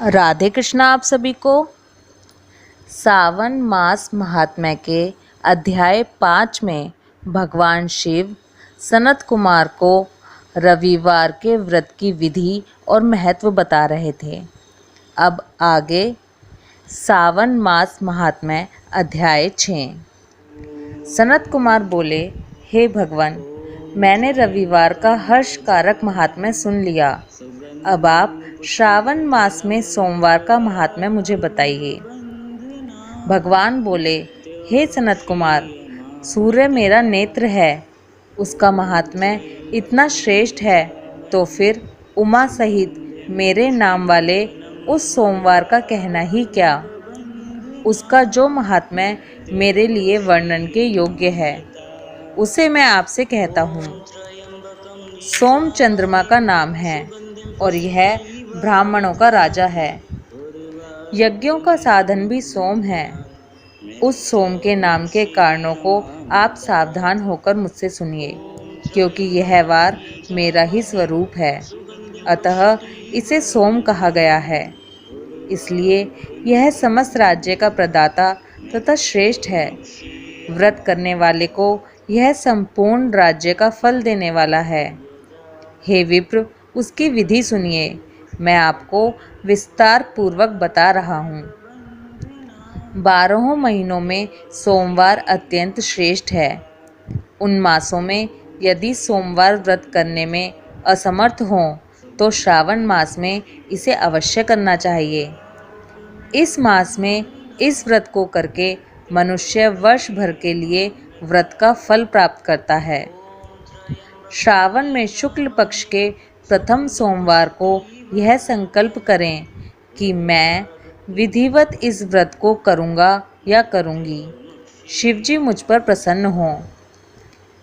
राधे कृष्णा आप सभी को। सावन मास महात्म्य के अध्याय 5 में भगवान शिव सनत कुमार को रविवार के व्रत की विधि और महत्व बता रहे थे। अब आगे सावन मास महात्म्य अध्याय 6। सनत कुमार बोले, हे भगवान, मैंने रविवार का हर्षकारक महात्म्य सुन लिया। अब आप श्रावण मास में सोमवार का महात्म्य मुझे बताइए। भगवान बोले, हे सनत कुमार, सूर्य मेरा नेत्र है, उसका महात्म्य इतना श्रेष्ठ है, तो फिर उमा सहित मेरे नाम वाले उस सोमवार का कहना ही क्या। उसका जो महात्म्य मेरे लिए वर्णन के योग्य है, उसे मैं आपसे कहता हूँ। सोम चंद्रमा का नाम है और यह ब्राह्मणों का राजा है। यज्ञों का साधन भी सोम है। उस सोम के नाम के कारणों को आप सावधान होकर मुझसे सुनिए, क्योंकि यह वार मेरा ही स्वरूप है, अतः इसे सोम कहा गया है। इसलिए यह समस्त राज्य का प्रदाता तथा श्रेष्ठ है। व्रत करने वाले को यह संपूर्ण राज्य का फल देने वाला है। हे विप्र, उसकी विधि सुनिए, मैं आपको विस्तार पूर्वक बता रहा हूँ। 12 महीनों में सोमवार अत्यंत श्रेष्ठ है। उन मासों में यदि सोमवार व्रत करने में असमर्थ हों तो श्रावण मास में इसे अवश्य करना चाहिए। इस मास में इस व्रत को करके मनुष्य वर्ष भर के लिए व्रत का फल प्राप्त करता है। श्रावण में शुक्ल पक्ष के प्रथम सोमवार को यह संकल्प करें कि मैं विधिवत इस व्रत को करूँगा या करूँगी, शिवजी मुझ पर प्रसन्न हों।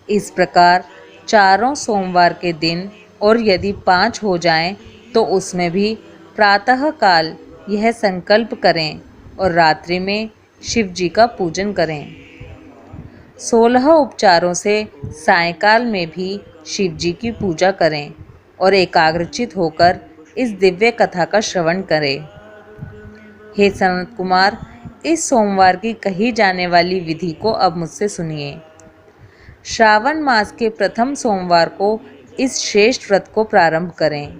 इस प्रकार चारों सोमवार के दिन, और यदि 5 हो जाएं तो उसमें भी प्रातः काल यह संकल्प करें और रात्रि में शिवजी का पूजन करें। 16 उपचारों से सायंकाल में भी शिवजी की पूजा करें और एकाग्रचित होकर इस दिव्य कथा का श्रवण करें। हे सनत कुमार, इस सोमवार की कही जाने वाली विधि को अब मुझसे सुनिए। श्रावण मास के प्रथम सोमवार को इस श्रेष्ठ व्रत को प्रारंभ करें।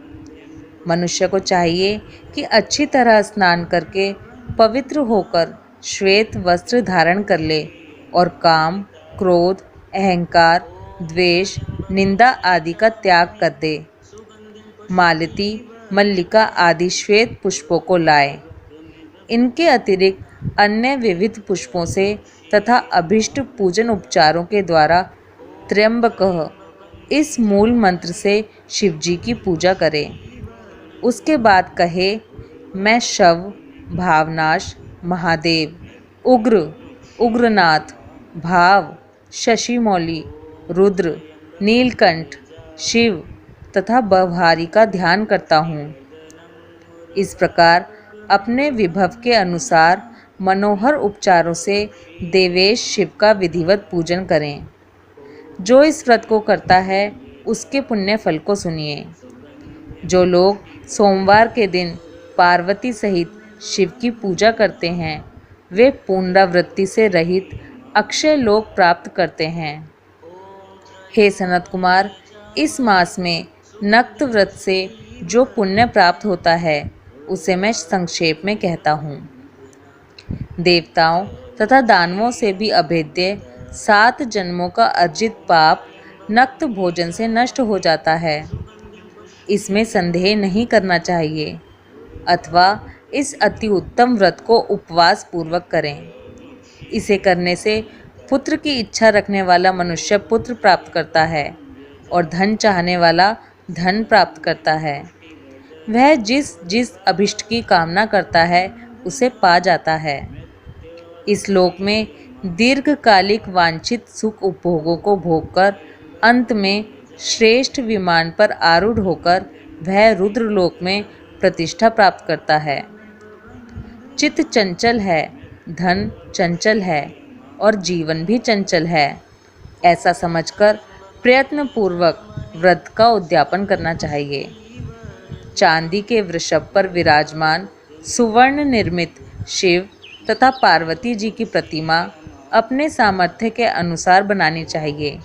मनुष्य को चाहिए कि अच्छी तरह स्नान करके पवित्र होकर श्वेत वस्त्र धारण कर ले और काम, क्रोध, अहंकार, द्वेष, निंदा आदि का त्याग कर दे। मालती, मल्लिका आदि श्वेत पुष्पों को लाए। इनके अतिरिक्त अन्य विविध पुष्पों से तथा अभिष्ट पूजन उपचारों के द्वारा त्र्यंबकः इस मूल मंत्र से शिवजी की पूजा करें। उसके बाद कहे, मैं शव, भावनाश, महादेव, उग्र, उग्रनाथ, भाव, शशिमौली, रुद्र, नीलकंठ, शिव तथा बभारी का ध्यान करता हूँ। इस प्रकार अपने विभव के अनुसार मनोहर उपचारों से देवेश शिव का विधिवत पूजन करें। जो इस व्रत को करता है उसके पुण्य फल को सुनिए। जो लोग सोमवार के दिन पार्वती सहित शिव की पूजा करते हैं, वे पुनरावृत्ति से रहित अक्षय लोक प्राप्त करते हैं। हे सनत कुमार, इस मास में नक्त व्रत से जो पुण्य प्राप्त होता है उसे मैं संक्षेप में कहता हूँ। देवताओं तथा दानवों से भी अभेद्य 7 जन्मों का अर्जित पाप नक्त भोजन से नष्ट हो जाता है। इसमें संदेह नहीं करना चाहिए, अथवा इस अति उत्तम व्रत को उपवास पूर्वक करें। इसे करने से पुत्र की इच्छा रखने वाला मनुष्य पुत्र प्राप्त करता है और धन चाहने वाला धन प्राप्त करता है। वह जिस जिस अभिष्ट की कामना करता है उसे पा जाता है। इस लोक में दीर्घकालिक वांछित सुख उपभोगों को भोगकर अंत में श्रेष्ठ विमान पर आरूढ़ होकर वह रुद्रलोक में प्रतिष्ठा प्राप्त करता है। चित्त चंचल है, धन चंचल है और जीवन भी चंचल है, ऐसा समझकर प्रयत्नपूर्वक व्रत का उद्यापन करना चाहिए। चांदी के वृषभ पर विराजमान सुवर्ण निर्मित शिव तथा पार्वती जी की प्रतिमा अपने सामर्थ्य के अनुसार बनानी चाहिए।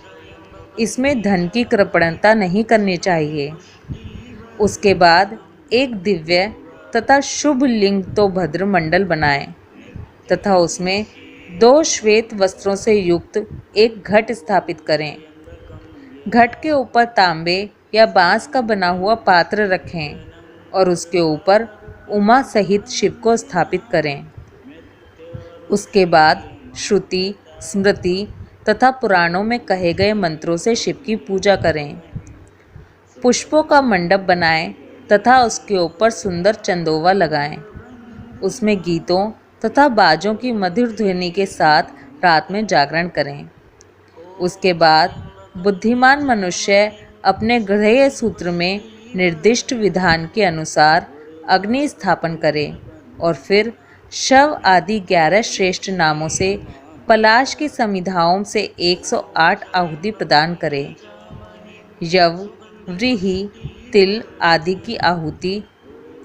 इसमें धन की कृपणता नहीं करनी चाहिए। उसके बाद एक दिव्य तथा शुभ लिंग तो भद्र मंडल बनाएं तथा उसमें 2 श्वेत वस्त्रों से युक्त एक घट स्थापित करें। घट के ऊपर तांबे या बांस का बना हुआ पात्र रखें और उसके ऊपर उमा सहित शिव को स्थापित करें। उसके बाद श्रुति, स्मृति तथा पुराणों में कहे गए मंत्रों से शिव की पूजा करें। पुष्पों का मंडप बनाएं तथा उसके ऊपर सुंदर चंदोवा लगाएं। उसमें गीतों तथा बाजों की मधुर ध्वनि के साथ रात में जागरण करें। उसके बाद बुद्धिमान मनुष्य अपने गृह सूत्र में निर्दिष्ट विधान के अनुसार अग्नि स्थापन करे और फिर शव आदि 11 श्रेष्ठ नामों से पलाश की समिधाओं से 108 आहुति प्रदान करे। यव, व्रीहि, तिल आदि की आहुति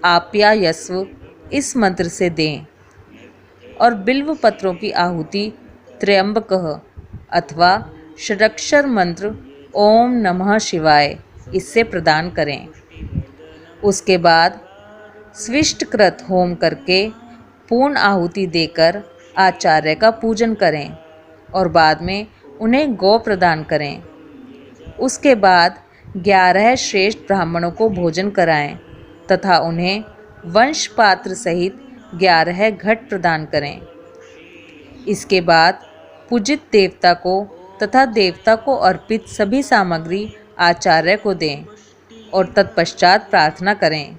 आप्यायस्व इस मंत्र से दें और बिल्व पत्रों की आहुति त्र्यंबकः अथवा षडक्षर मंत्र ओम नमः शिवाय इससे प्रदान करें। उसके बाद स्विष्टकृत होम करके पूर्ण आहुति देकर आचार्य का पूजन करें और बाद में उन्हें गौ प्रदान करें। उसके बाद 11 श्रेष्ठ ब्राह्मणों को भोजन कराएं तथा उन्हें वंश पात्र सहित 11 घट प्रदान करें। इसके बाद पूजित देवता को तथा देवता को अर्पित सभी सामग्री आचार्य को दें और तत्पश्चात प्रार्थना करें,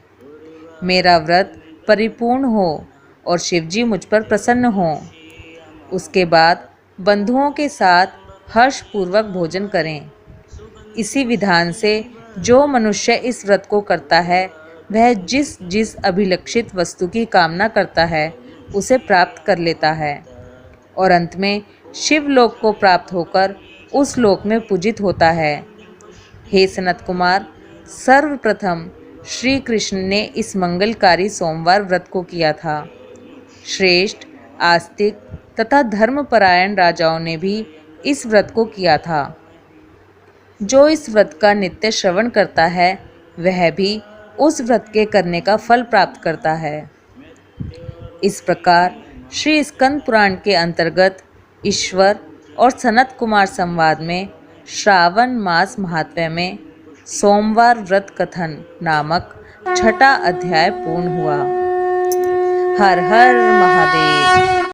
मेरा व्रत परिपूर्ण हो और शिवजी मुझ पर प्रसन्न हों। उसके बाद बंधुओं के साथ हर्षपूर्वक भोजन करें। इसी विधान से जो मनुष्य इस व्रत को करता है वह जिस जिस अभिलक्षित वस्तु की कामना करता है उसे प्राप्त कर लेता है और अंत में शिवलोक को प्राप्त होकर उस लोक में पूजित होता है। हे सनत कुमार, सर्वप्रथम श्री कृष्ण ने इस मंगलकारी सोमवार व्रत को किया था। श्रेष्ठ, आस्तिक तथा धर्मपरायण राजाओं ने भी इस व्रत को किया था। जो इस व्रत का नित्य श्रवण करता है वह भी उस व्रत के करने का फल प्राप्त करता है। इस प्रकार श्री स्कंद पुराण के अंतर्गत ईश्वर और सनत कुमार संवाद में श्रावण मास महात्म्य में सोमवार व्रत कथन नामक 6ठा अध्याय पूर्ण हुआ। हर हर महादेव।